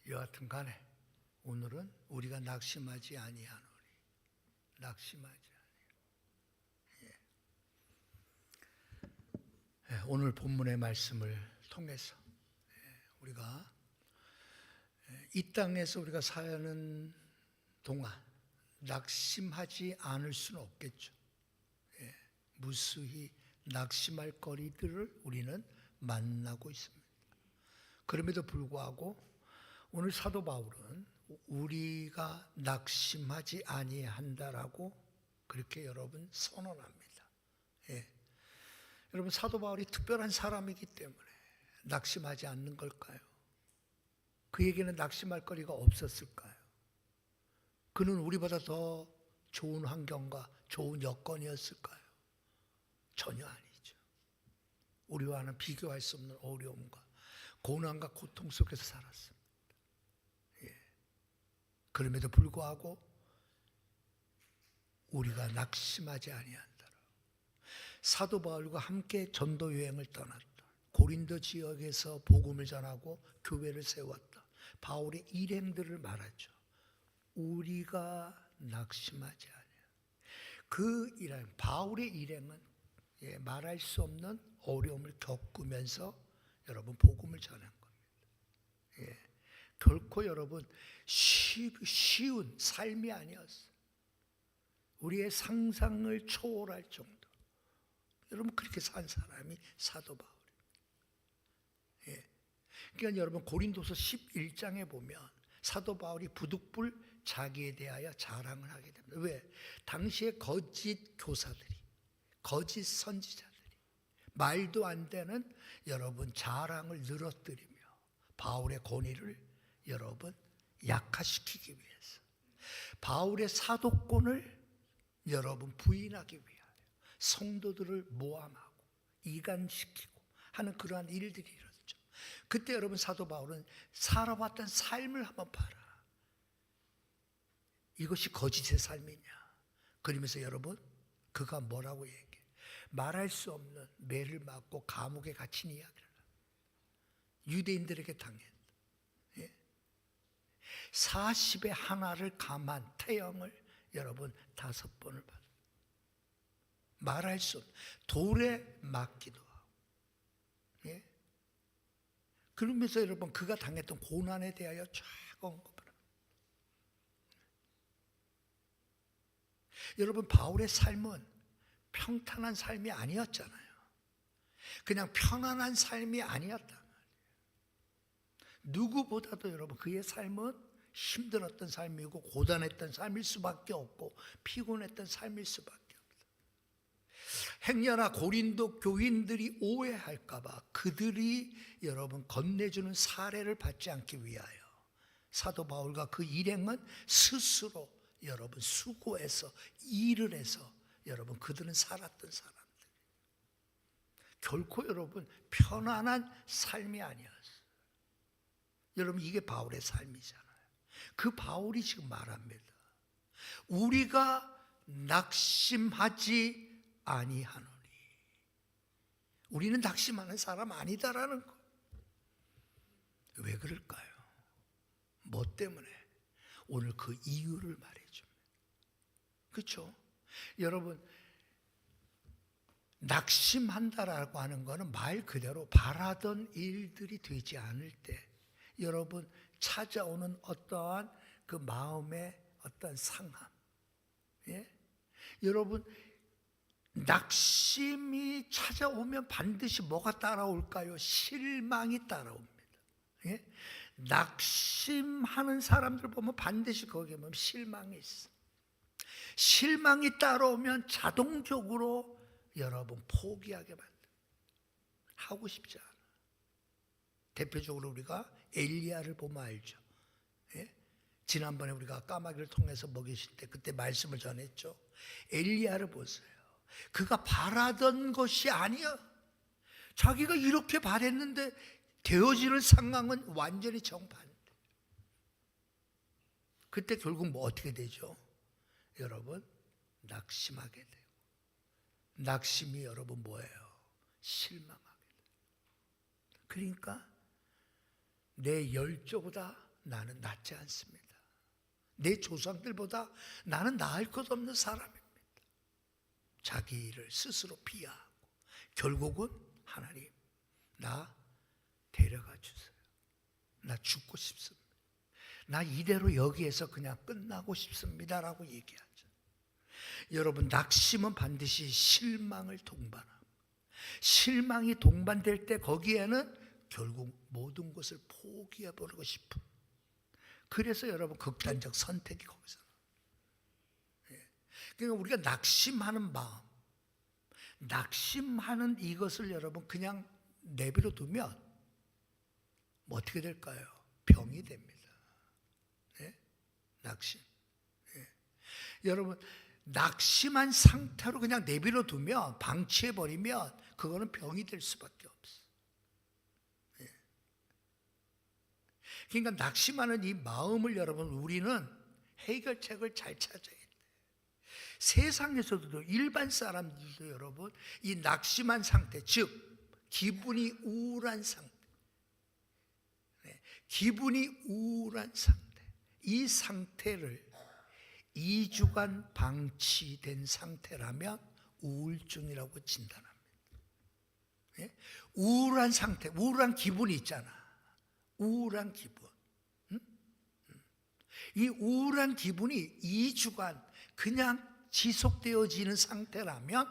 여하튼 간에 오늘은 우리가 낙심하지 아니하노니, 낙심하지 아니하노니. 오늘 본문의 말씀을 통해서 우리가 이 땅에서 우리가 사는 동안 낙심하지 않을 수는 없겠죠. 무수히 낙심할 거리들을 우리는 만나고 있습니다. 그럼에도 불구하고 오늘 사도 바울은 우리가 낙심하지 아니한다라고 그렇게 여러분 선언합니다. 여러분, 사도 바울이 특별한 사람이기 때문에 낙심하지 않는 걸까요? 그에게는 낙심할 거리가 없었을까요? 그는 우리보다 더 좋은 환경과 좋은 여건이었을까요? 전혀 아니죠. 우리와는 비교할 수 없는 어려움과 고난과 고통 속에서 살았습니다. 그럼에도 불구하고 우리가 낙심하지 아니한다. 사도 바울과 함께 전도 여행을 떠났다. 고린도 지역에서 복음을 전하고 교회를 세웠다. 바울의 일행들을 말하죠. 우리가 낙심하지 아니한다. 그 일행, 바울의 일행은 말할 수 없는 어려움을 겪으면서 여러분 복음을 전한 겁니다. 결코 여러분 쉬운 삶이 아니었어요. 우리의 상상을 초월할 정도. 여러분 그렇게 산 사람이 사도 바울입니다. 그러니까 여러분 고린도서 11장에 보면 사도 바울이 부득불 자기에 대하여 자랑을 하게 됩니다. 왜? 당시에 거짓 교사들이, 거짓 선지자들이 말도 안 되는 여러분 자랑을 늘어뜨리며 바울의 권위를 여러분 약화시키기 위해서, 바울의 사도권을 여러분 부인하기 위하여 성도들을 모함하고 이간시키고 하는 그러한 일들이 일어났죠. 그때 여러분 사도 바울은 살아왔던 삶을 한번 봐라. 이것이 거짓의 삶이냐? 그러면서 여러분 그가 뭐라고 얘기해? 말할 수 없는 매를 맞고 감옥에 갇힌 이야기를 유대인들에게 당했다. 40의 하나를 감한 태형을 여러분 5번을 받았다. 말할 수 없는 돌에 맞기도 하고. 그러면서 여러분 그가 당했던 고난에 대하여 쫙 언급을 합니다. 여러분 바울의 삶은 평탄한 삶이 아니었잖아요. 그냥 편안한 삶이 아니었단 말이에요. 누구보다도 여러분 그의 삶은 힘들었던 삶이고 고단했던 삶일 수밖에 없고 피곤했던 삶일 수밖에 없어요. 행여나 고린도 교인들이 오해할까 봐 그들이 여러분 건네주는 사례를 받지 않기 위하여 사도 바울과 그 일행은 스스로 여러분 수고해서 일을 해서 여러분 그들은 살았던 사람들. 결코 여러분 편안한 삶이 아니었어요. 여러분 이게 바울의 삶이잖아요. 그 바울이 지금 말합니다. 우리가 낙심하지 아니하노니. 우리는 낙심하는 사람 아니다라는 거. 왜 그럴까요? 뭐 때문에? 오늘 그 이유를 말해줍니다. 그렇죠? 여러분 낙심한다라고 하는 것은 말 그대로 바라던 일들이 되지 않을 때 여러분 찾아오는 어떠한 그 마음의 어떤 상함. 여러분 낙심이 찾아오면 반드시 뭐가 따라올까요? 실망이 따라옵니다. 낙심하는 사람들 보면 반드시 거기에 보면 실망이 있어. 실망이 따라오면 자동적으로 여러분 포기하게 만들어요. 하고 싶지 않아. 대표적으로 우리가 엘리야를 보면 알죠. 지난번에 우리가 까마귀를 통해서 먹이실 때 그때 말씀을 전했죠. 엘리야를 보세요. 그가 바라던 것이 아니야. 자기가 이렇게 바랬는데 되어지는 상황은 완전히 정반대. 그때 결국 뭐 어떻게 되죠? 여러분 낙심하게 돼요. 낙심이 여러분 뭐예요? 실망하게 돼요. 그러니까 내 열조보다 나는 낫지 않습니다. 내 조상들보다 나는 나을 것 없는 사람입니다. 자기를 스스로 비하하고 결국은 하나님, 나 데려가 주세요. 나 죽고 싶습니다. 나 이대로 여기에서 그냥 끝나고 싶습니다라고 얘기하죠. 여러분, 낙심은 반드시 실망을 동반합니다. 실망이 동반될 때 거기에는 결국 모든 것을 포기해버리고 싶은, 그래서 여러분 극단적 선택이 거기서. 그러니까 우리가 낙심하는 마음, 낙심하는 이것을 여러분 그냥 내버려 두면 뭐 어떻게 될까요? 병이 됩니다. 네? 낙심. 네. 여러분, 낙심한 상태로 그냥 내버려 두면, 방치해버리면 그거는 병이 될 수밖에 없어. 네. 그러니까 낙심하는 이 마음을 여러분 우리는 해결책을 잘 찾아야 돼요. 세상에서도 일반 사람들도 여러분 이 낙심한 상태, 즉 기분이 우울한 상태, 기분이 우울한 상태, 이 상태를 2주간 방치된 상태라면 우울증이라고 진단합니다. 우울한 상태, 우울한 기분이 있잖아. 우울한 기분. 이 우울한 기분이 2주간 그냥 지속되어지는 상태라면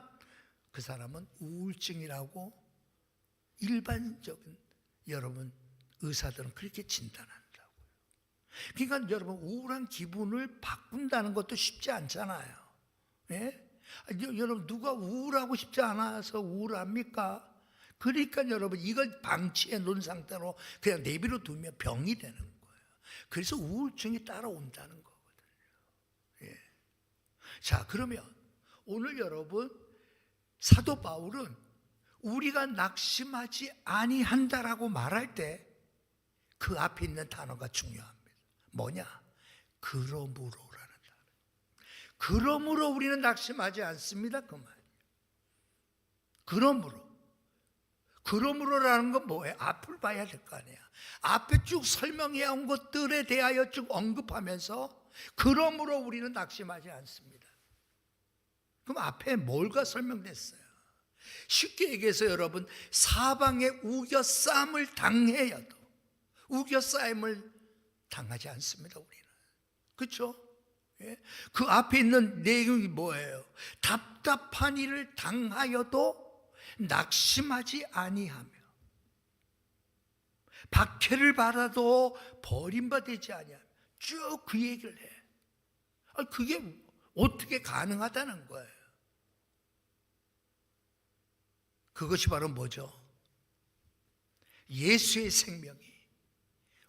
그 사람은 우울증이라고 일반적인 여러분 의사들은 그렇게 진단한다고요. 그러니까 여러분 우울한 기분을 바꾼다는 것도 쉽지 않잖아요. 예? 여러분 누가 우울하고 싶지 않아서 우울합니까? 그러니까 여러분 이걸 방치해 놓은 상태로 그냥 내버려 두면 병이 되는 거예요. 그래서 우울증이 따라온다는 거거든요. 예. 자, 그러면 오늘 여러분 사도 바울은 우리가 낙심하지 아니한다라고 말할 때 그 앞에 있는 단어가 중요합니다. 뭐냐? 그러므로라는 단어. 그러므로 우리는 낙심하지 않습니다. 그 말이에요. 그러므로라는 건 뭐예요? 앞을 봐야 될 거 아니야. 앞에 쭉 설명해 온 것들에 대하여 쭉 언급하면서 그러므로 우리는 낙심하지 않습니다. 그럼 앞에 뭘가 설명됐어요? 쉽게 얘기해서 여러분 사방에 우겨싸임을 당해야도 우겨싸임을 당하지 않습니다. 우리는. 그렇죠? 예? 그 앞에 있는 내용이 뭐예요? 답답한 일을 당하여도 낙심하지 아니하며 박해를 받아도 버림받지 아니하며 쭉 그 얘기를 해. 그게 어떻게 가능하다는 거예요? 그것이 바로 뭐죠? 예수의 생명이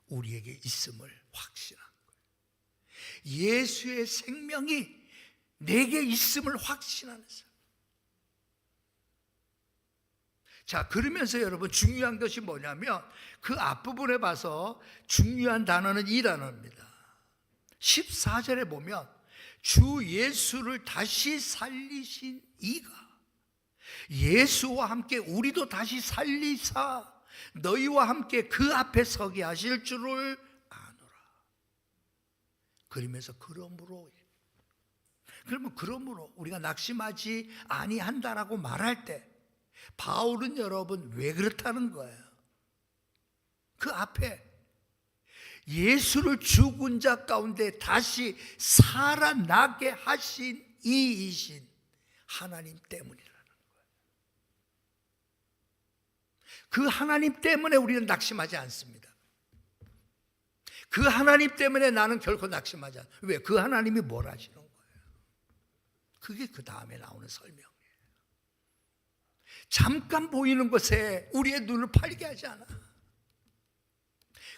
우리에게 있음을 확신한 거예요. 예수의 생명이 내게 있음을 확신하는 사람. 자, 그러면서 여러분 중요한 것이 뭐냐면 그 앞부분에 봐서 중요한 단어는 이 단어입니다. 14절에 보면 주 예수를 다시 살리신 이가 예수와 함께 우리도 다시 살리사 너희와 함께 그 앞에 서게 하실 줄을 아노라. 그러면서 그러므로, 그러면 그러므로 우리가 낙심하지 아니한다라고 말할 때 바울은 여러분 왜 그렇다는 거예요? 그 앞에 예수를 죽은 자 가운데 다시 살아나게 하신 이이신 하나님 때문이라는 거예요. 그 하나님 때문에 우리는 낙심하지 않습니다. 그 하나님 때문에 나는 결코 낙심하지 않아요. 왜? 그 하나님이 뭘 하시는 거예요? 그게 그 다음에 나오는 설명이에요. 잠깐 보이는 것에 우리의 눈을 팔게 하지 않아.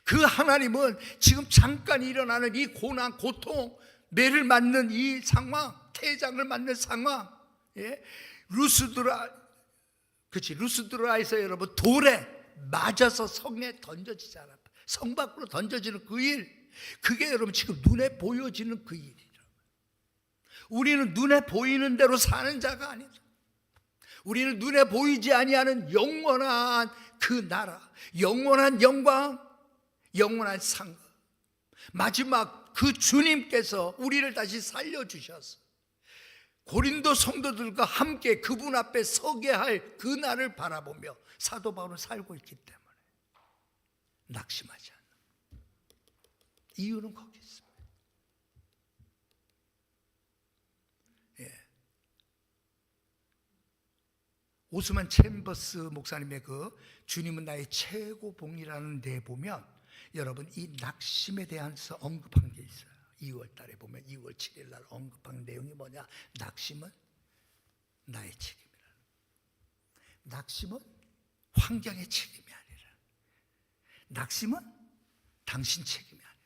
그 하나님은 지금 잠깐 일어나는 이 고난, 고통, 매를 맞는 이 상황, 태장을 맞는 상황, 예? 루스드라에서 여러분 돌에 맞아서 성에 던져지잖아. 성 밖으로 던져지는 그 일, 그게 여러분 지금 눈에 보여지는 그 일이라. 우리는 눈에 보이는 대로 사는 자가 아니다. 우리는 눈에 보이지 아니하는 영원한 그 나라, 영원한 영광, 영원한 상급, 마지막 그 주님께서 우리를 다시 살려주셔서 고린도 성도들과 함께 그분 앞에 서게 할 그 날을 바라보며 사도 바울은 살고 있기 때문에 낙심하지 않는 이유는 거기 있습니다. 오스만 챔버스 목사님의 그 주님은 나의 최고봉이라는 데 보면 여러분 이 낙심에 대해서 언급한 게 있어요. 2월 달에 보면 2월 7일 날 언급한 내용이 뭐냐? 낙심은 나의 책임이라. 낙심은 환경의 책임이 아니라, 낙심은 당신 책임이 아니라,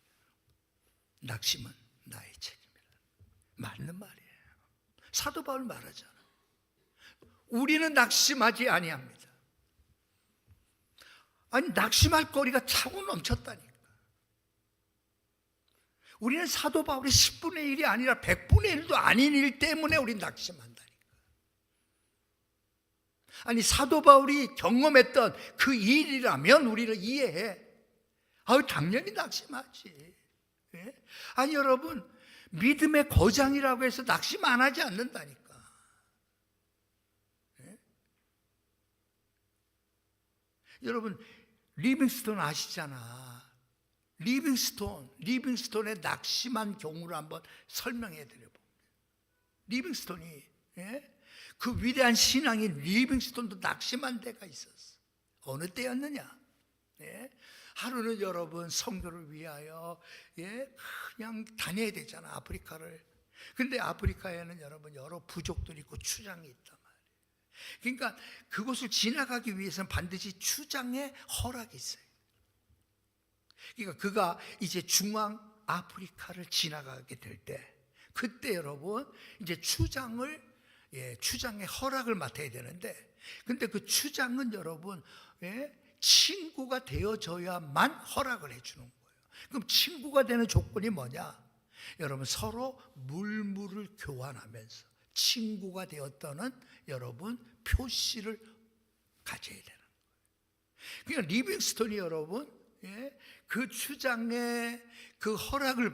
낙심은 나의 책임이라. 맞는 말이에요. 사도 바울 말하잖아. 우리는 낙심하지 아니합니다. 아니 낙심할 거리가 차고 넘쳤다니까. 우리는 사도 바울의 10분의 1이 아니라 100분의 1도 아닌 일 때문에 우리는 낙심한다니까. 아니 사도 바울이 경험했던 그 일이라면 우리를 이해해. 당연히 낙심하지. 아니 여러분 믿음의 거장이라고 해서 낙심 안 하지 않는다니까. 여러분 리빙스톤 아시잖아. 리빙스톤의 낙심한 경우를 한번 설명해 드려봅니다. 리빙스톤이 그 위대한 신앙인 리빙스톤도 낙심한 때가 있었어. 어느 때였느냐? 하루는 여러분 선교를 위하여 그냥 다녀야 되잖아, 아프리카를. 근데 아프리카에는 여러분 여러 부족들이 있고 추장이 있단 말이에요. 그러니까 그곳을 지나가기 위해서는 반드시 추장의 허락이 있어요. 그러니까 그가 이제 중앙 아프리카를 지나가게 될 때, 그때 여러분 이제 추장의 허락을 맡아야 되는데, 근데 그 추장은 여러분 친구가 되어져야만 허락을 해주는 거예요. 그럼 친구가 되는 조건이 뭐냐? 여러분 서로 물물을 교환하면서 친구가 되었다는 여러분 표시를 가져야 되는 거예요. 그러니까 리빙스톤이 여러분 그 추장의 그 허락을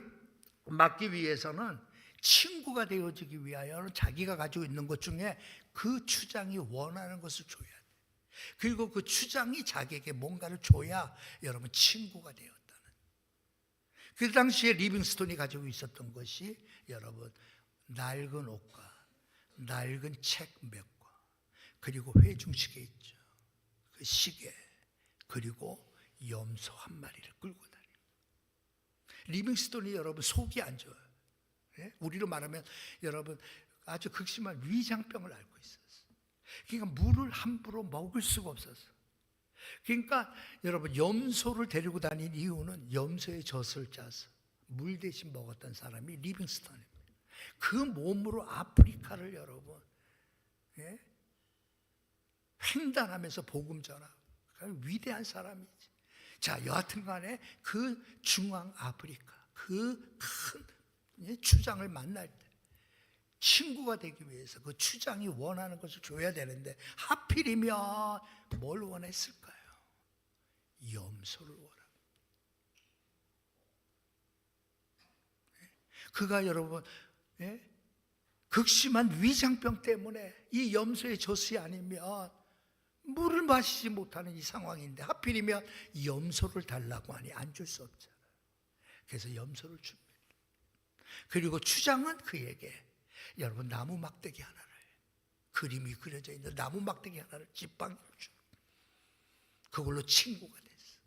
받기 위해서는 친구가 되어지기 위하여는 자기가 가지고 있는 것 중에 그 추장이 원하는 것을 줘야 돼. 그리고 그 추장이 자기에게 뭔가를 줘야 여러분 친구가 되었다는. 그 당시에 리빙스톤이 가지고 있었던 것이 여러분 낡은 옷과 낡은 책 몇 권, 그리고 회중시계 있죠, 그 시계, 그리고 염소 한 마리를 끌고 다니는. 리빙스톤이 여러분 속이 안 좋아요. 우리로 말하면 여러분 아주 극심한 위장병을 앓고 있었어요. 그러니까 물을 함부로 먹을 수가 없었어요. 그러니까 여러분 염소를 데리고 다닌 이유는 염소의 젖을 짜서 물 대신 먹었던 사람이 리빙스톤입니다. 그 몸으로 아프리카를 여러분 횡단하면서 복음 전하고 위대한 사람이지. 자, 여하튼 간에 그 중앙 아프리카 그 큰 추장을 만날 때 친구가 되기 위해서 그 추장이 원하는 것을 줘야 되는데 하필이면 뭘 원했을까요? 염소를 원합니다. 그가 여러분 극심한 위장병 때문에 이 염소의 젖이 아니면 물을 마시지 못하는 이 상황인데 하필이면 염소를 달라고 하니 안 줄 수 없잖아요. 그래서 염소를 줍니다. 그리고 추장은 그에게 여러분 나무 막대기 하나를, 그림이 그려져 있는 나무 막대기 하나를 지팡이로 줘. 그걸로 친구가 됐어.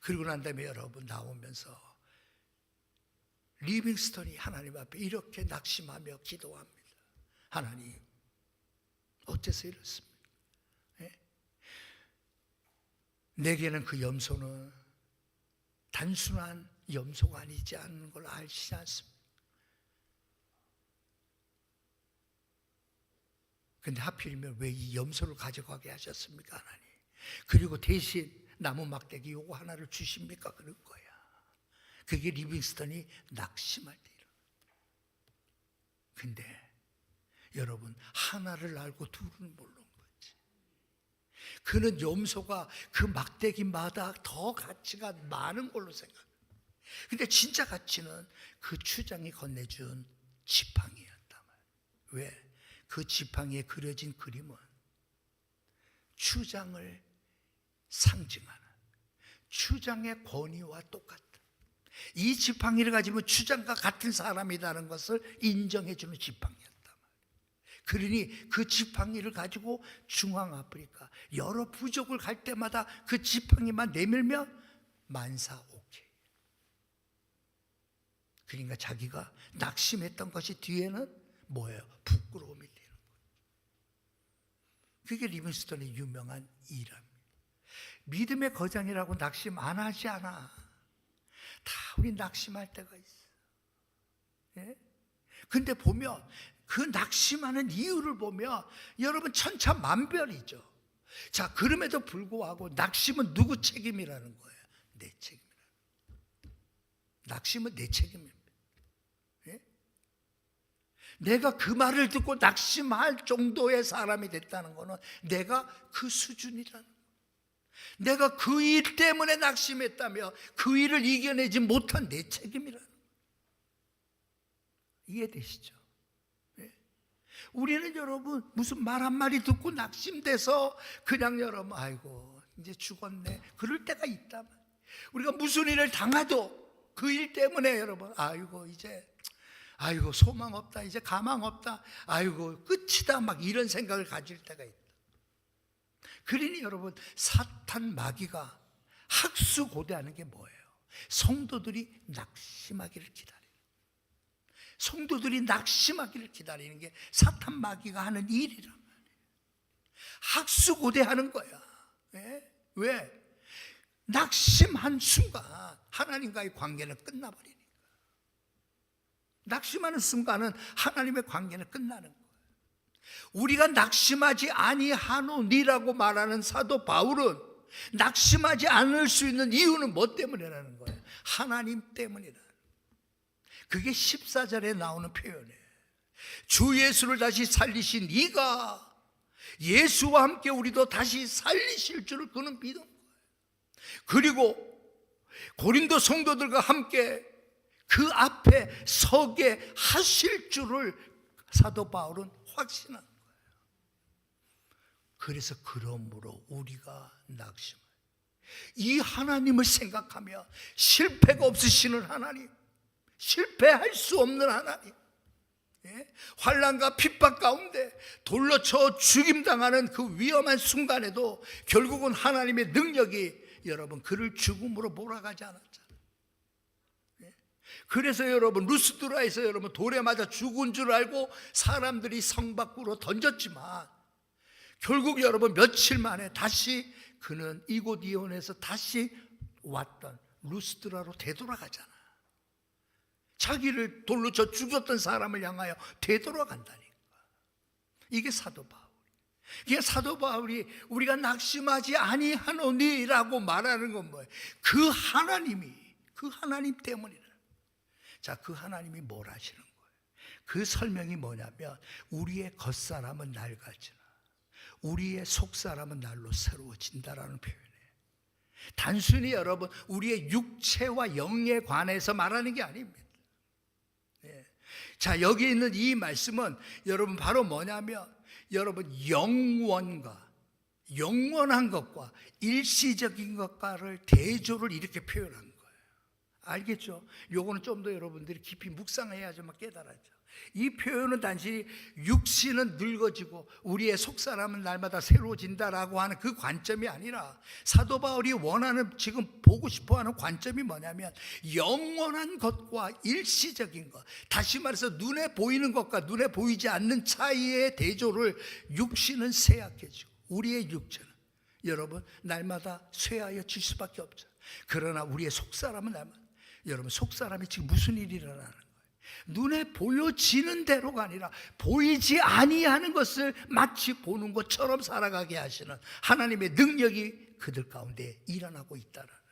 그리고 난 다음에 여러분 나오면서 리빙스톤이 하나님 앞에 이렇게 낙심하며 기도합니다. 하나님, 어째서 이렇습니까? 내게는 그 염소는 단순한 염소가 아니지 않는 걸 알지 않습니까? 근데 하필이면 왜 이 염소를 가져가게 하셨습니까, 하나님? 그리고 대신 나무 막대기 요거 하나를 주십니까? 그럴 거야. 그게 리빙스턴이 낙심할 때 일어나. 근데 여러분 하나를 알고 둘은 모르는 거지. 그는 염소가 그 막대기마다 더 가치가 많은 걸로 생각해. 근데 진짜 가치는 그 추장이 건네준 지팡이였단 말이에요. 왜? 그 지팡이에 그려진 그림은 추장을 상징하는 추장의 권위와 똑같다. 이 지팡이를 가지면 추장과 같은 사람이라는 것을 인정해주는 지팡이였단 말이에요. 그러니 그 지팡이를 가지고 중앙아프리카 여러 부족을 갈 때마다 그 지팡이만 내밀면 만사오케이. 그러니까 자기가 낙심했던 것이 뒤에는 뭐예요? 부끄러움이 되는 거예요. 그게 리빙스턴의 유명한 일합니다. 믿음의 거장이라고 낙심 안 하지 않아. 다 우리 낙심할 때가 있어. 예? 근데 보면 그 낙심하는 이유를 보면 여러분 천차만별이죠. 자, 그럼에도 불구하고 낙심은 누구 책임이라는 거예요? 내 책임이라는 거예요. 낙심은 내 책임입니다. 예? 내가 그 말을 듣고 낙심할 정도의 사람이 됐다는 것은 내가 그 수준이라는 거예요. 내가 그 일 때문에 낙심했다며 그 일을 이겨내지 못한 내 책임이라는 거예요. 이해되시죠? 예? 우리는 여러분 무슨 말 한마디 듣고 낙심돼서 그냥 여러분 아이고 이제 죽었네 그럴 때가 있다. 우리가 무슨 일을 당해도 그 일 때문에 여러분 아이고 이제 아이고 소망 없다 이제 가망 없다 아이고 끝이다 막 이런 생각을 가질 때가 있다. 그러니 여러분 사탄 마귀가 학수고대하는 게 뭐예요? 성도들이 낙심하기를 기다려요. 성도들이 낙심하기를 기다리는 게 사탄 마귀가 하는 일이란 말이에요. 학수고대하는 거야. 예? 왜? 낙심한 순간 하나님과의 관계는 끝나버리니까. 낙심하는 순간은 하나님의 관계는 끝나는 거예요. 우리가 낙심하지 아니하노니라고 말하는 사도 바울은 낙심하지 않을 수 있는 이유는 뭐 때문이라는 거예요? 하나님 때문이라. 그게 14절에 나오는 표현이에요. 주 예수를 다시 살리신 이가 예수와 함께 우리도 다시 살리실 줄을 그는 믿은 거예요. 그리고 고린도 성도들과 함께 그 앞에 서게 하실 줄을 사도 바울은 확신한 거예요. 그래서 그러므로 우리가 낙심해요. 이 하나님을 생각하며 실패가 없으시는 하나님, 실패할 수 없는 하나님, 예? 환난과 핍박 가운데 돌로 쳐 죽임당하는 그 위험한 순간에도 결국은 하나님의 능력이 여러분 그를 죽음으로 몰아가지 않았잖아요. 예? 그래서 여러분 루스드라에서 여러분 돌에 맞아 죽은 줄 알고 사람들이 성 밖으로 던졌지만 결국 여러분 며칠 만에 다시 그는 이곳 이온에서 다시 왔던 루스드라로 되돌아가잖아. 자기를 돌로 쳐 죽였던 사람을 향하여 되돌아간다니까. 이게 사도 바울. 이게 사도 바울이 우리가 낙심하지 아니하노니라고 말하는 건 뭐예요? 그 하나님이 그 하나님 때문이라. 자, 그 하나님이 뭘 하시는 거예요? 그 설명이 뭐냐면 우리의 겉사람은 낡아지나 우리의 속사람은 날로 새로워진다라는 표현이에요. 단순히 여러분 우리의 육체와 영에 관해서 말하는 게 아닙니다. 네. 자, 여기 있는 이 말씀은 여러분 바로 뭐냐면 여러분 영원한 것과 일시적인 것과를 대조를 이렇게 표현한 거예요. 알겠죠? 요거는 좀 더 여러분들이 깊이 묵상해야지만 깨달았죠. 이 표현은 단지 육신은 늙어지고 우리의 속사람은 날마다 새로워진다라고 하는 그 관점이 아니라 사도 바울이 원하는 지금 보고 싶어하는 관점이 뭐냐면 영원한 것과 일시적인 것, 다시 말해서 눈에 보이는 것과 눈에 보이지 않는 차이의 대조를 육신은 쇠약해지고 우리의 육체는 여러분 날마다 쇠하여 질 수밖에 없죠. 그러나 우리의 속사람은 날마다 여러분 속사람이 지금 무슨 일이 일어나는 거예요? 눈에 보여지는 대로가 아니라 보이지 아니하는 것을 마치 보는 것처럼 살아가게 하시는 하나님의 능력이 그들 가운데 일어나고 있다라는 거예요.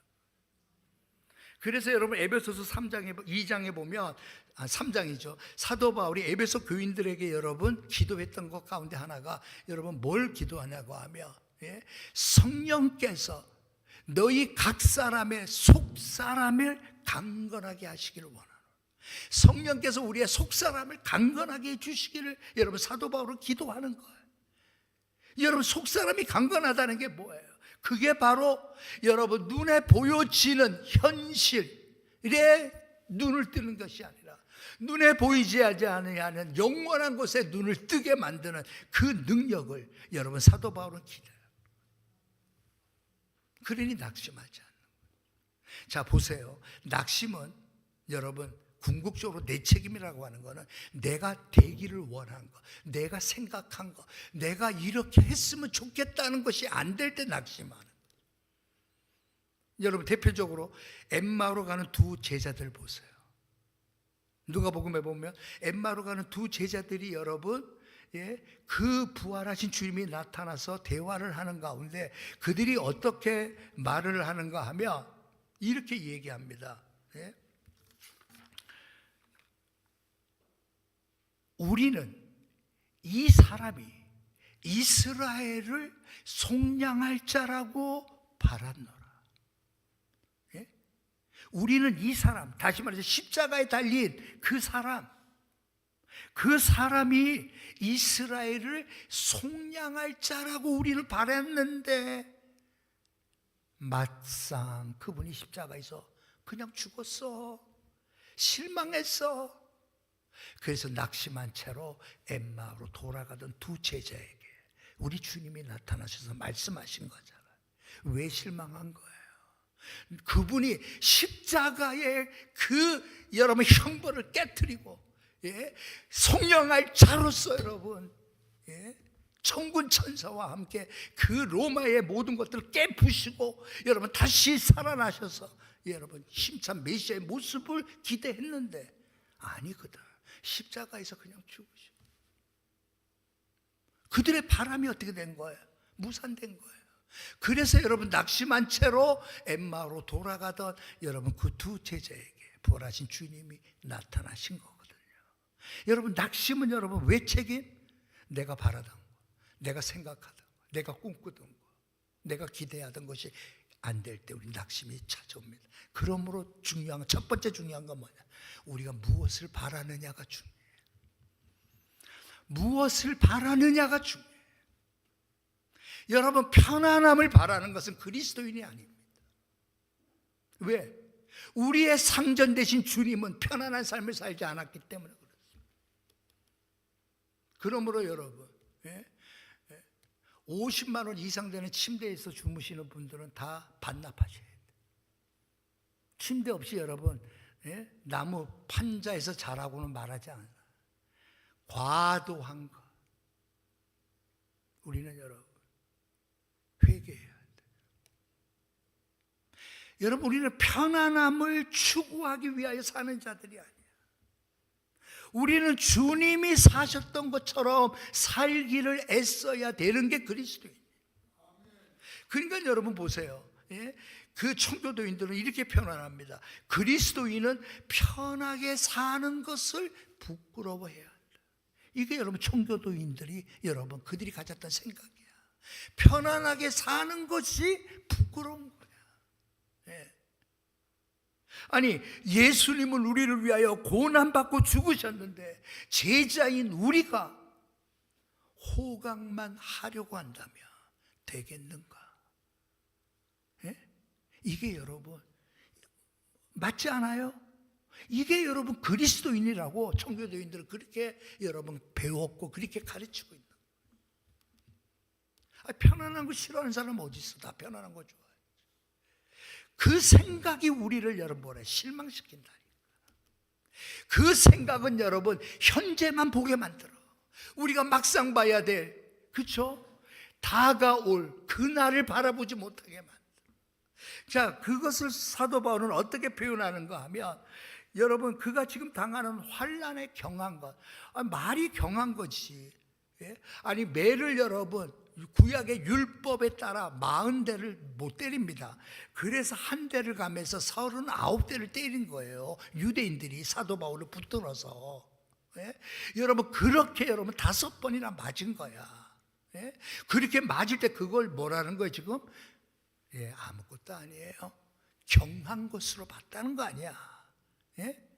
그래서 여러분 에베소서 2장에 보면 3장이죠. 사도 바울이 에베소 교인들에게 여러분 기도했던 것 가운데 하나가 여러분 뭘 기도하냐고 하면 성령께서 너희 각 사람의 속사람을 강건하게 하시기를 원하는, 성령께서 우리의 속사람을 강건하게 해주시기를 여러분 사도 바울은 기도하는 거예요. 여러분 속사람이 강건하다는 게 뭐예요? 그게 바로 여러분 눈에 보여지는 현실에 눈을 뜨는 것이 아니라 눈에 보이지 않는 영원한 곳에 눈을 뜨게 만드는 그 능력을 여러분 사도 바울은 기대해요. 그러니 낙심하지 않는 거예요. 자 보세요. 낙심은 여러분 궁극적으로 내 책임이라고 하는 거는 내가 되기를 원한 거, 내가 생각한 거, 내가 이렇게 했으면 좋겠다는 것이 안 될 때 낙심하는 거예요. 여러분 대표적으로 엠마오로 가는 두 제자들 보세요. 누가복음에 보면 엠마오로 가는 두 제자들이 여러분 그 부활하신 주님이 나타나서 대화를 하는 가운데 그들이 어떻게 말을 하는가 하면 이렇게 얘기합니다. 우리는 이 사람이 이스라엘을 속량할 자라고 바랐노라. 우리는 이 사람, 다시 말해서 십자가에 달린 그 사람이 이스라엘을 속량할 자라고 우리는 바랐는데 막상 그분이 십자가에서 그냥 죽었어. 실망했어. 그래서 낙심한 채로 엠마오로 돌아가던 두 제자에게 우리 주님이 나타나셔서 말씀하신 거잖아요. 왜 실망한 거예요? 그분이 십자가의 그 여러분 형벌을 깨트리고 속량할 자로서 여러분 천군 천사와 함께 그 로마의 모든 것들을 깨부시고 여러분 다시 살아나셔서 여러분 힘찬 메시아의 모습을 기대했는데 아니거든. 십자가에서 그냥 죽으시고 그들의 바람이 어떻게 된 거예요? 무산된 거예요. 그래서 여러분 낙심한 채로 엠마오로 돌아가던 여러분 그 두 제자에게 부활하신 주님이 나타나신 거거든요. 여러분 낙심은 여러분 왜 책임? 내가 바라던 거, 내가 생각하던 거, 내가 꿈꾸던 거, 내가 기대하던 것이 안 될 때 우리 낙심이 찾아옵니다. 그러므로 중요한 첫 번째 중요한 건 뭐냐? 우리가 무엇을 바라느냐가 중요해요. 무엇을 바라느냐가 중요해요. 여러분 편안함을 바라는 것은 그리스도인이 아닙니다. 왜? 우리의 상전 되신 주님은 편안한 삶을 살지 않았기 때문에 그렇습니다. 그러므로 여러분 50만 원 이상 되는 침대에서 주무시는 분들은 다 반납하셔야 돼요. 침대 없이 여러분 나무 판자에서 자라고는 말하지 않아요. 과도한 것 우리는 여러분 회개해야 돼요. 여러분 우리는 편안함을 추구하기 위하여 사는 자들이 아니에요. 우리는 주님이 사셨던 것처럼 살기를 애써야 되는 게 그리스도인이에요. 그러니까 여러분 보세요. 그 청교도인들은 이렇게 표현합니다. 그리스도인은 편하게 사는 것을 부끄러워해야 한다. 이게 여러분 청교도인들이 여러분 그들이 가졌던 생각이야. 편안하게 사는 것이 부끄러운 거야. 아니 예수님은 우리를 위하여 고난받고 죽으셨는데 제자인 우리가 호강만 하려고 한다면 되겠는가? 이게 여러분 맞지 않아요? 이게 여러분 그리스도인이라고 청교도인들은 그렇게 여러분 배웠고 그렇게 가르치고 있는 거예요. 편안한 거 싫어하는 사람 어디 있어? 다 편안한 거 좋아해. 그 생각이 우리를 여러분 뭐래? 실망시킨다니까. 그 생각은 여러분 현재만 보게 만들어. 우리가 막상 봐야 될 그렇죠? 다가올 그날을 바라보지 못하게 만들어. 자, 그것을 사도 바울은 어떻게 표현하는가 하면 여러분 그가 지금 당하는 환난에 경한 것, 말이 경한 거지. 아니 매를 여러분 구약의 율법에 따라 40대를 못 때립니다. 그래서 한 대를 가면서 39대를 때린 거예요. 유대인들이 사도 바울을 붙들어서. 여러분 그렇게 여러분 5번이나 맞은 거야. 그렇게 맞을 때 그걸 뭐라는 거예요 지금? 아무것도 아니에요. 경한 것으로 봤다는 거 아니야. 예?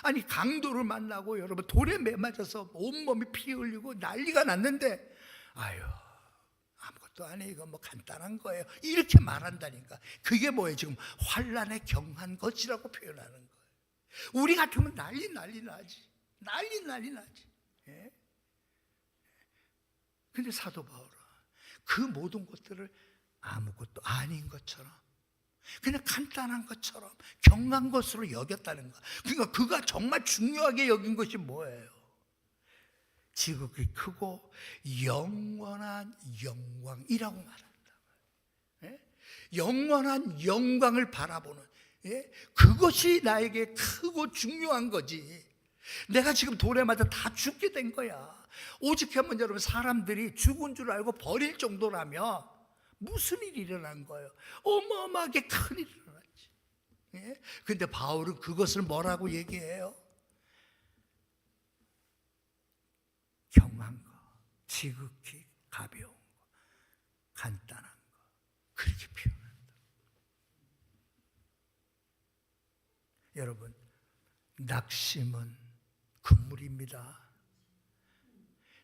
아니 강도를 만나고 여러분 돌에 매맞아서 온몸이 피 흘리고 난리가 났는데 아유 아무것도 아니에요. 이거 뭐 간단한 거예요. 이렇게 말한다니까. 그게 뭐예요? 지금 환난에 경한 것이라고 표현하는 거예요. 우리 같으면 난리 나지. 난리 나지. 예? 근데 사도 바울은 그 모든 것들을 아무것도 아닌 것처럼 그냥 간단한 것처럼 경한 것으로 여겼다는 거. 그러니까 그가 정말 중요하게 여긴 것이 뭐예요? 지극히 크고 영원한 영광이라고 말한다. 예? 영원한 영광을 바라보는, 예? 그것이 나에게 크고 중요한 거지. 내가 지금 돌에 맞아 다 죽게 된 거야. 오직하면 여러분 사람들이 죽은 줄 알고 버릴 정도라면 무슨 일이 일어난 거예요? 어마어마하게 큰 일이 일어났지. 예? 근데 바울은 그것을 뭐라고 얘기해요? 경한 거, 지극히 가벼운 거, 간단한 거, 그렇게 표현한다. 여러분, 낙심은 금물입니다.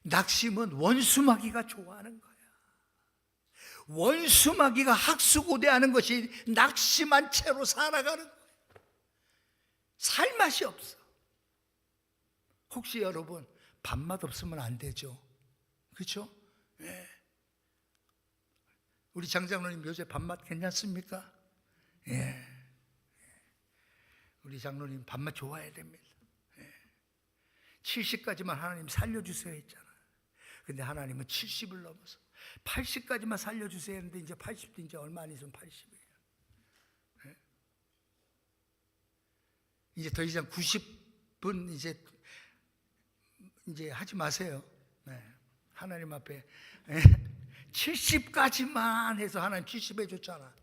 낙심은 원수마귀가 좋아하는 거야. 원수마귀가 학수고대하는 것이 낙심한 채로 살아가는 거예요. 살 맛이 없어. 혹시 여러분 밥맛 없으면 안 되죠? 그렇죠? 네. 우리 장장로님 요새 밥맛 괜찮습니까? 예. 우리 장로님 밥맛 좋아야 됩니다. 70까지만 하나님 살려주세요 했잖아요. 근데 하나님은 70을 넘어서 80까지만 살려주세요 했는데 이제 80도 이제 얼마 안 있으면 80이에요. 네? 이제 더 이상 90분 이제 하지 마세요. 네. 하나님 앞에 70까지만 해서 하나님 70 해줬잖아.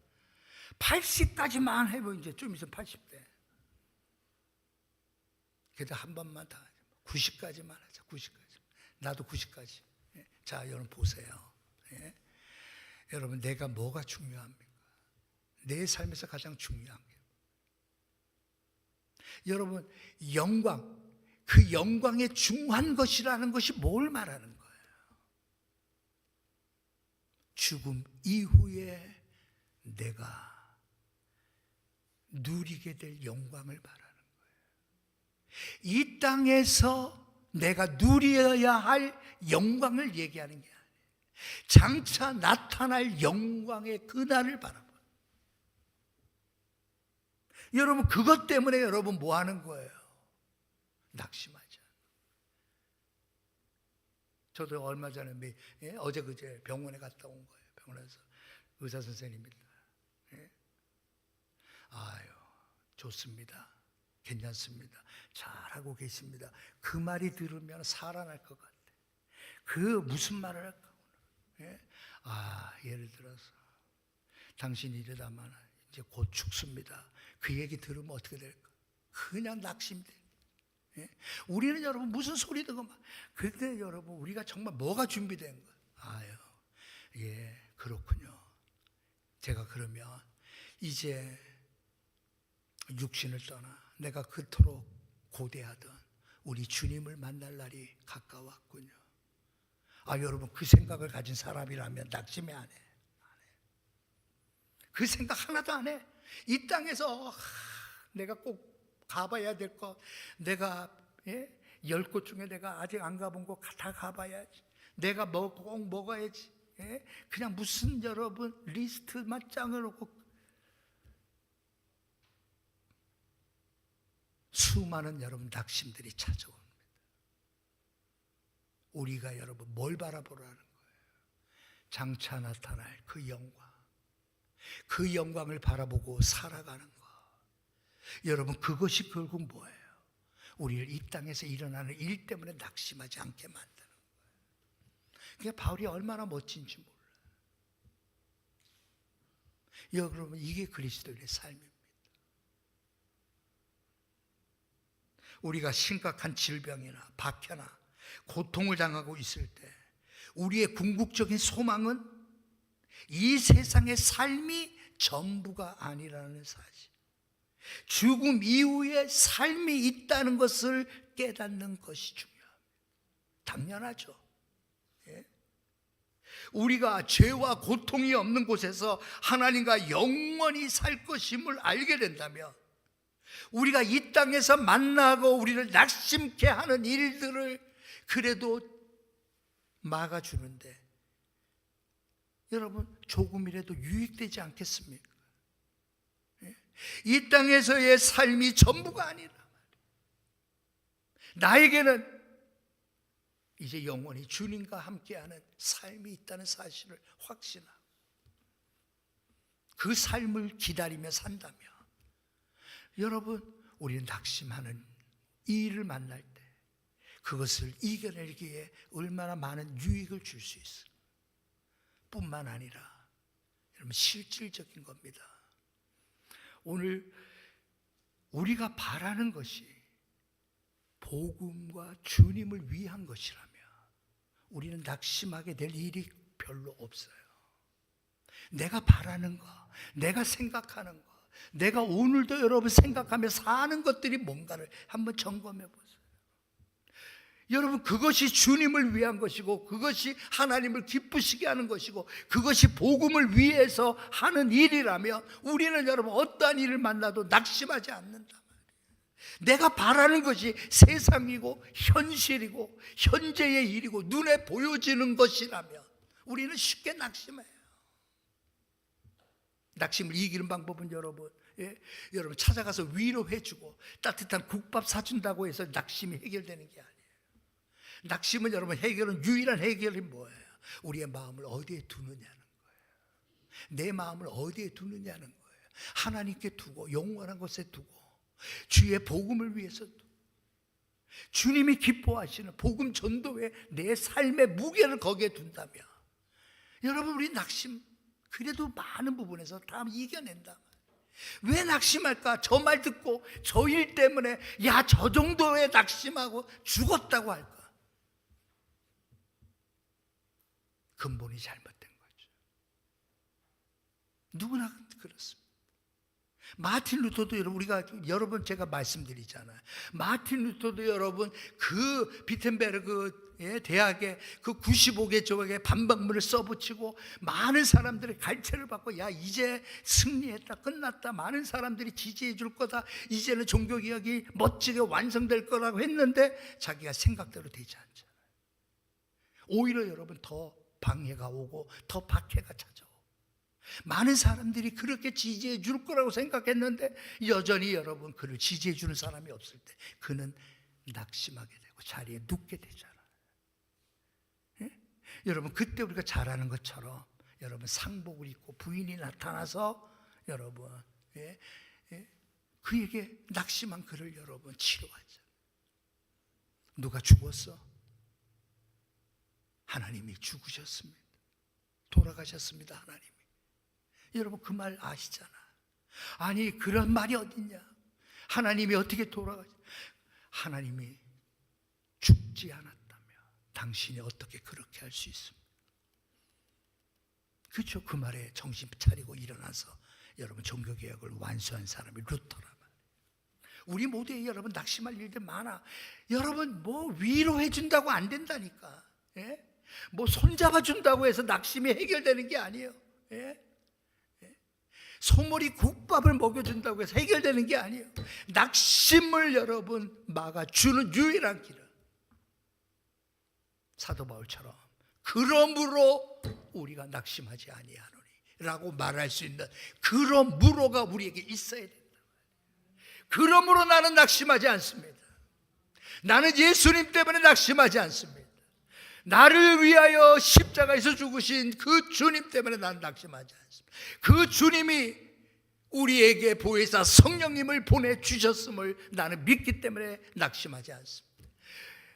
80까지만 해보면 이제 좀 있으면 80대. 그래도 한 번만 더 하자. 90까지만 하자. 90까지. 나도 90까지. 자, 여러분 보세요. 예? 여러분 내가 뭐가 중요합니까? 내 삶에서 가장 중요한 게 여러분 영광, 그 영광의 중한 것이라는 것이 뭘 말하는 거예요? 죽음 이후에 내가 누리게 될 영광을 말하는 거예요. 이 땅에서 내가 누려야 할 영광을 얘기하는 게 아니에요. 장차 나타날 영광의 그날을 바라봐요. 여러분 그것 때문에 여러분 뭐 하는 거예요? 낙심하지 않아요. 저도 얼마 전에 어제 그제 병원에 갔다 온 거예요. 병원에서 의사 선생님이 아유 좋습니다. 괜찮습니다. 잘하고 계십니다. 그 말이 들으면 살아날 것 같아. 그 무슨 말을 할까? 예? 예를 들어서 당신이 이러다만 이제 곧 죽습니다. 그 얘기 들으면 어떻게 될까? 그냥 낙심돼. 예? 우리는 여러분 무슨 소리 듣고 막 그때 여러분 우리가 정말 뭐가 준비된 거예요? 예, 그렇군요. 제가 그러면 이제 육신을 떠나 내가 그토록 고대하던 우리 주님을 만날 날이 가까웠군요. 여러분 그 생각을 가진 사람이라면 낙심해 안 해. 그 생각 하나도 안 해. 이 땅에서 내가 꼭 가봐야 될 것, 내가 10곳 중에 내가 아직 안 가본 곳 다 가봐야지. 내가 꼭 먹어야지. 그냥 무슨 여러분 리스트만 짱을 놓고 수많은 여러분 낙심들이 찾아옵니다. 우리가 여러분 뭘 바라보라는 거예요? 장차 나타날 그 영광, 그 영광을 바라보고 살아가는 거. 여러분 그것이 결국 뭐예요? 우리를 이 땅에서 일어나는 일 때문에 낙심하지 않게 만드는 거예요. 그러니까 바울이 얼마나 멋진지 몰라요. 여러분 이게 그리스도인의 삶입니다. 우리가 심각한 질병이나 박해나 고통을 당하고 있을 때 우리의 궁극적인 소망은 이 세상의 삶이 전부가 아니라는 사실, 죽음 이후에 삶이 있다는 것을 깨닫는 것이 중요합니다. 당연하죠. 예? 우리가 죄와 고통이 없는 곳에서 하나님과 영원히 살 것임을 알게 된다면, 우리가 이 땅에서 만나고 우리를 낙심케 하는 일들을 그래도 막아주는데, 여러분 조금이라도 유익되지 않겠습니까? 이 땅에서의 삶이 전부가 아니라 나에게는 이제 영원히 주님과 함께하는 삶이 있다는 사실을 확신하고 그 삶을 기다리며 산다면, 여러분 우리는 낙심하는 이 일을 만날 때 그것을 이겨내기에 얼마나 많은 유익을 줄 수 있어요. 뿐만 아니라 여러분 실질적인 겁니다. 오늘 우리가 바라는 것이 복음과 주님을 위한 것이라면 우리는 낙심하게 될 일이 별로 없어요. 내가 바라는 거, 내가 생각하는 거, 내가 오늘도 여러분 생각하며 사는 것들이 뭔가를 한번 점검해 보세요. 여러분 그것이 주님을 위한 것이고, 그것이 하나님을 기쁘시게 하는 것이고, 그것이 복음을 위해서 하는 일이라면 우리는 여러분 어떠한 일을 만나도 낙심하지 않는다 말이에요. 내가 바라는 것이 세상이고 현실이고 현재의 일이고 눈에 보여지는 것이라면 우리는 쉽게 낙심해요. 낙심을 이기는 방법은 여러분, 여러분 찾아가서 위로해주고 따뜻한 국밥 사준다고 해서 낙심이 해결되는 게 아니에요. 낙심은 여러분 유일한 해결이 뭐예요? 우리의 마음을 어디에 두느냐는 거예요. 내 마음을 어디에 두느냐는 거예요. 하나님께 두고 영원한 곳에 두고 주의 복음을 위해서 두고 주님이 기뻐하시는 복음 전도에 내 삶의 무게를 거기에 둔다면, 여러분 우리 낙심 그래도 많은 부분에서 다 이겨낸다. 왜 낙심할까? 저 말 듣고 저 일 때문에 야 저 정도에 낙심하고 죽었다고 할까? 근본이 잘못된 거죠. 누구나 그렇습니다. 마틴 루터도 여러분 제가 말씀드리잖아요. 마틴 루터도 여러분 그 비텐베르그 대학에 그 95개 조각의 반박문을 써붙이고 많은 사람들의 갈채를 받고, 야 이제 승리했다, 끝났다, 많은 사람들이 지지해 줄 거다, 이제는 종교개혁이 멋지게 완성될 거라고 했는데 자기가 생각대로 되지 않잖아요. 오히려 여러분 더 방해가 오고 더 박해가 찾아오고, 많은 사람들이 그렇게 지지해 줄 거라고 생각했는데 여전히 여러분 그를 지지해 주는 사람이 없을 때 그는 낙심하게 되고 자리에 눕게 되잖아요. 여러분 그때 우리가 잘 아는 것처럼 여러분 상복을 입고 부인이 나타나서 여러분 그에게 낙심한 그를 여러분 치료하죠. 누가 죽었어? 하나님이 죽으셨습니다. 돌아가셨습니다. 하나님이. 여러분 그 말 아시잖아. 아니 그런 말이 어딨냐? 하나님이 어떻게 돌아가시? 하나님이 죽지 않았다면 당신이 어떻게 그렇게 할 수 있습니까? 그렇죠. 그 말에 정신 차리고 일어나서 여러분 종교개혁을 완수한 사람이 루터라. 우리 모두에 여러분 낙심할 일들 많아. 여러분 뭐 위로해 준다고 안 된다니까. 뭐 손잡아 준다고 해서 낙심이 해결되는 게 아니에요. 소머리 국밥을 먹여준다고 해서 해결되는 게 아니에요. 낙심을 여러분 막아주는 유일한 길은 사도 바울처럼 그러므로 우리가 낙심하지 아니하노니 라고 말할 수 있는 그런 무로가 우리에게 있어야 된다. 그러므로 나는 낙심하지 않습니다. 나는 예수님 때문에 낙심하지 않습니다. 나를 위하여 십자가에서 죽으신 그 주님 때문에 나는 낙심하지 않습니다. 그 주님이 우리에게 보혜사 성령님을 보내주셨음을 나는 믿기 때문에 낙심하지 않습니다.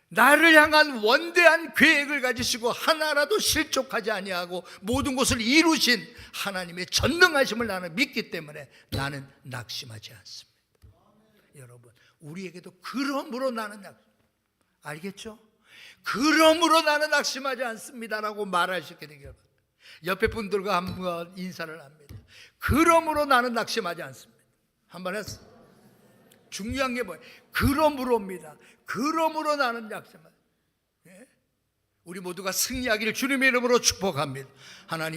나를 향한 원대한 계획을 가지시고 하나라도 실족하지 아니하고 모든 것을 이루신 하나님의 전능하심을 나는 믿기 때문에 나는 낙심하지 않습니다. 여러분 우리에게도 그러므로 나는 알겠죠? 그러므로 나는 낙심하지 않습니다라고 말할 수 있게 되길 바랍니다. 옆에 분들과 한번 인사를 합니다. 그러므로 나는 낙심하지 않습니다. 한번 했어. 중요한 게 뭐예요? 그러므로입니다. 그러므로 나는 낙심하지. 우리 모두가 승리하기를 주님의 이름으로 축복합니다. 하나님